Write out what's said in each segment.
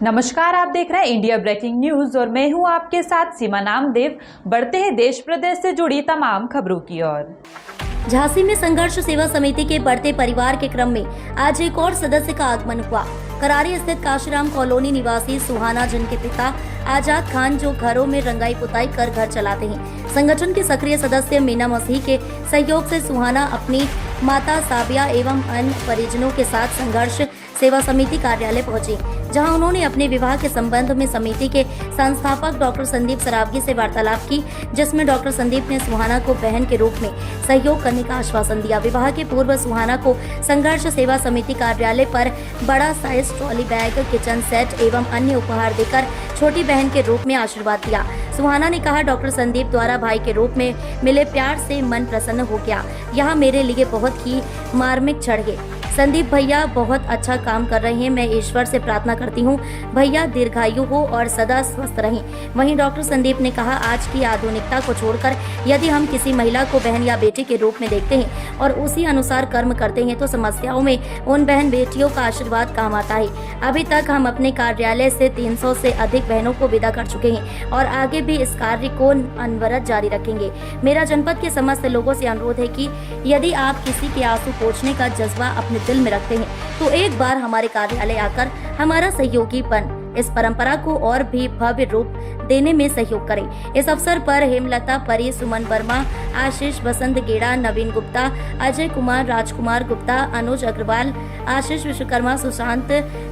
नमस्कार, आप देख रहे हैं इंडिया ब्रेकिंग न्यूज और मैं हूं आपके साथ सीमा नामदेव। बढ़ते हैं देश प्रदेश से जुड़ी तमाम खबरों की ओर। झांसी में संघर्ष सेवा समिति के बढ़ते परिवार के क्रम में आज एक और सदस्य का आगमन हुआ। करारी स्थित काशीराम कॉलोनी निवासी सुहाना, जिनके पिता आजाद खान जो घरों में रंगाई पुताई कर घर चलाते हैं। संगठन के सक्रिय सदस्य मीना मसीह के सहयोग से सुहाना अपनी माता साबिया एवं अन्य परिजनों के साथ संघर्ष सेवा समिति कार्यालय पहुंची, जहां उन्होंने अपने विवाह के संबंध में समिति के संस्थापक डॉक्टर संदीप सरावगी से वार्तालाप की, जिसमें डॉक्टर संदीप ने सुहाना को बहन के रूप में सहयोग करने का आश्वासन दिया। विवाह के पूर्व सुहाना को संघर्ष सेवा समिति कार्यालय पर बड़ा size trolley bag, kitchen set एवं अन्य उपहार देकर छोटी बहन के रूप में आशीर्वाद दिया। सुहाना ने कहा, डॉक्टर संदीप द्वारा भाई के रूप में मिले प्यार से मन प्रसन्न हो गया। यह मेरे लिए बहुत ही मार्मिक क्षण है। संदीप भैया बहुत अच्छा काम कर रहे हैं। मैं ईश्वर से प्रार्थना करती हूँ भैया दीर्घायु हो और सदा स्वस्थ रहें। वहीं डॉक्टर संदीप ने कहा, आज की आधुनिकता को छोड़कर यदि हम किसी महिला को बहन या बेटी के रूप में देखते हैं और उसी अनुसार कर्म करते हैं तो समस्याओं में उन बहन बेटियों का आशीर्वाद काम आता है। अभी तक हम अपने कार्यालय से 300 से अधिक बहनों को विदा कर चुके हैं और आगे भी इस कार्य को अनवरत जारी रखेंगे। मेरा जनपद के समस्त लोगों से अनुरोध है कि यदि आप किसी के आंसू पोंछने का जज्बा अपने दिल में रखते हैं तो एक बार हमारे कार्यालय आकर हमारा सहयोगी बन इस परंपरा को और भी भव्य रूप देने में सहयोग करें। इस अवसर पर हेमलता परी, सुमन वर्मा, आशीष बसंत गेड़ा, नवीन गुप्ता, अजय कुमार, राजकुमार गुप्ता, अनुज अग्रवाल, आशीष विश्वकर्मा, सुशांत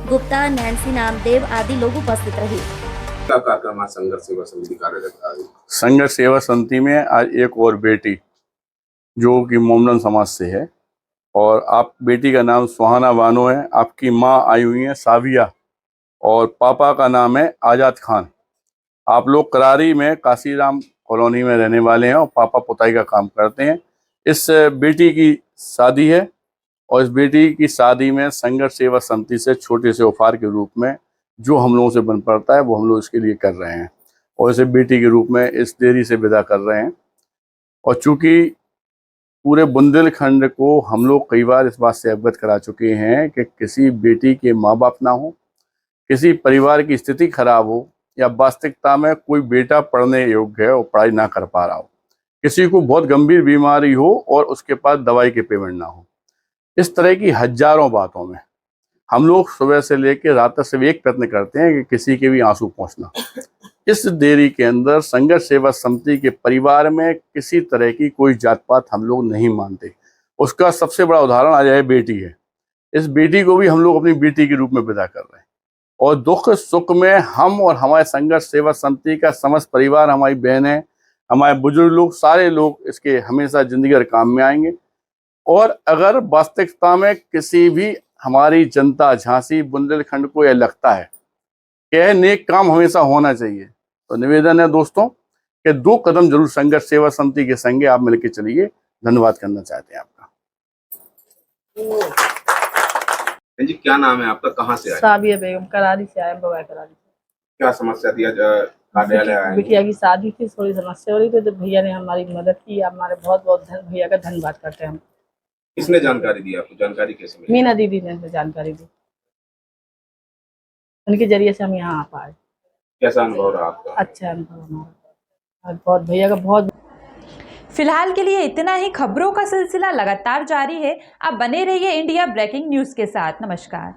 गुप्ता, नैन्सी नामदेव आदि लोग उपस्थित रहे। संघर्ष सेवा समिति में आज एक और बेटी जो कि मोमडन समाज से है और आप बेटी का नाम सुहाना बानो है। आपकी माँ आई हुई है साबिया और पापा का नाम है आजाद खान। आप लोग करारी में काशीराम कॉलोनी में रहने वाले हैं और पापा पुताई का काम करते हैं। इस बेटी की शादी है और इस बेटी की शादी में संघर्ष सेवा समिति से छोटे से उपहार के रूप में जो हम लोगों से बन पड़ता है वो हम लोग इसके लिए कर रहे हैं और इसे बेटी के रूप में इस देरी से विदा कर रहे हैं। और चूँकि पूरे बुंदेलखंड को हम लोग कई बार इस बात से अवगत करा चुके हैं कि किसी बेटी के माँ बाप ना हो, किसी परिवार की स्थिति खराब हो या वास्तविकता में कोई बेटा पढ़ने योग्य है और पढ़ाई ना कर पा रहा हो, किसी को बहुत गंभीर बीमारी हो और उसके पास दवाई के पेमेंट ना हो, इस तरह की हजारों बातों में हम लोग सुबह से लेकर रात तक सिर्फ एक प्रयत्न करते हैं कि किसी के भी आंसू पहुँचना। इस देरी के अंदर संघर्ष सेवा समिति के परिवार में किसी तरह की कोई जात पात हम लोग नहीं मानते। उसका सबसे बड़ा उदाहरण आज है बेटी है। इस बेटी को भी हम लोग अपनी बेटी के रूप में विदा कर रहे हैं और दुख सुख में हम और हमारे संघर्ष सेवा समिति का समस्त परिवार, हमारी बहनें, हमारे बुजुर्ग लोग, सारे लोग इसके हमेशा जिंदगी और काम में आएंगे। और अगर वास्तविकता में किसी भी हमारी जनता झांसी बुंदेलखंड को यह लगता है कि नेक काम हमेशा होना चाहिए तो निवेदन है दोस्तों कि 2 कदम जरूर संघर्ष सेवा समिति के संगे आप मिलकर चलिए। धन्यवाद करना चाहते हैं आपका। जी क्या नाम है आपका, कहाँ से आए? साबिया बेगम, करारी से आए, बगैर करारी से। क्या समस्या थी? आज कार्यालय आए? बिटिया की शादी थी, थोड़ी समस्या हो रही थी तो भैया ने हमारी मदद की। हमारे बहुत बहुत भैया का धन्यवाद करते हैं हम। किसने जानकारी दी आपको? जानकारी कैसे मिली? मीना दीदी ने जानकारी दी, उनके जरिए से हम यहाँ आ पाए। कैसा अनुभव रहा आपका? अच्छा अनुभव हमारा, बहुत भैया का बहुत। फिलहाल के लिए इतना ही। खबरों का सिलसिला लगातार जारी है। आप बने रहिए इंडिया ब्रेकिंग न्यूज के साथ। नमस्कार।